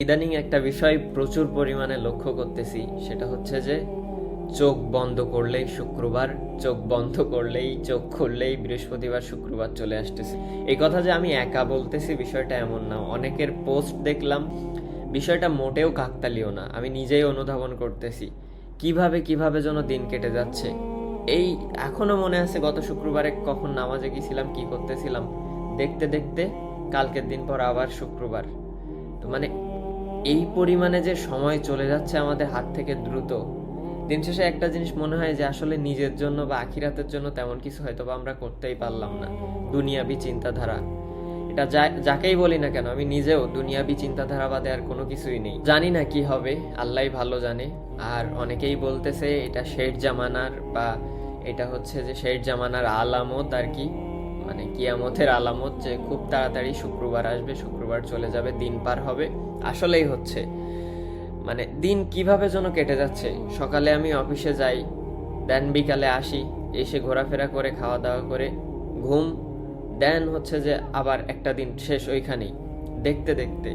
ইদানিং একটা বিষয় প্রচুর পরিমাণে লক্ষ্য করতেছি, সেটা হচ্ছে যে চোখ বন্ধ করলেই শুক্রবার, চোখ বন্ধ করলেই চোখ খুললেই বৃহস্পতিবার শুক্রবার চলে আসতেছে। এই কথা যে আমি একা বলতেছি বিষয়টা এমন না, অনেকের পোস্ট দেখলাম। বিষয়টা মোটেও কাকতালীয় না, আমি নিজেই অনুধাবন করতেছি কিভাবে কিভাবে যেন দিন কেটে যাচ্ছে। এই এখনো মনে আছে গত শুক্রবারে কখন নামাজে গেছিলাম, কি করতেছিলাম, দেখতে দেখতে কালকের দিন পর আবার শুক্রবার। তো মানে এই পরিমাণে যে সময় চলে যাচ্ছে আমাদের হাত থেকে দ্রুত, দিন শেষে একটা জিনিস মনে হয় যে আসলে নিজের জন্য বা আখিরাতের জন্য তেমন কিছু হয়তো বা আমরা করতেই পারলাম না। দুনিয়াবি চিন্তাধারা, এটা যাকেই বলি না কেন, আমি নিজেও দুনিয়াবি চিন্তাধারা বাদে আর কোনো কিছুই নেই। জানি না কি হবে, আল্লাহই ভালো জানে। আর অনেকেই বলতেছে এটা শেষ জামানার, বা এটা হচ্ছে যে শেষ জামানার আলামত আর কি, মানে কিয়ামতের আলামত, যে খুব তাড়াতাড়ি শুক্রবার আসবে, শুক্রবার চলে যাবে, দিন পার হবে। আসলেই হচ্ছে, মানে দিন কিভাবে যেন কেটে যাচ্ছে। সকালে আমি অফিসে যাই, দেন বিকালে আসি, এসে ঘোরাফেরা করে খাওয়া দাওয়া করে ঘুম, দেন হচ্ছে যে আবার একটা দিন শেষ ওইখানেই। দেখতে দেখতে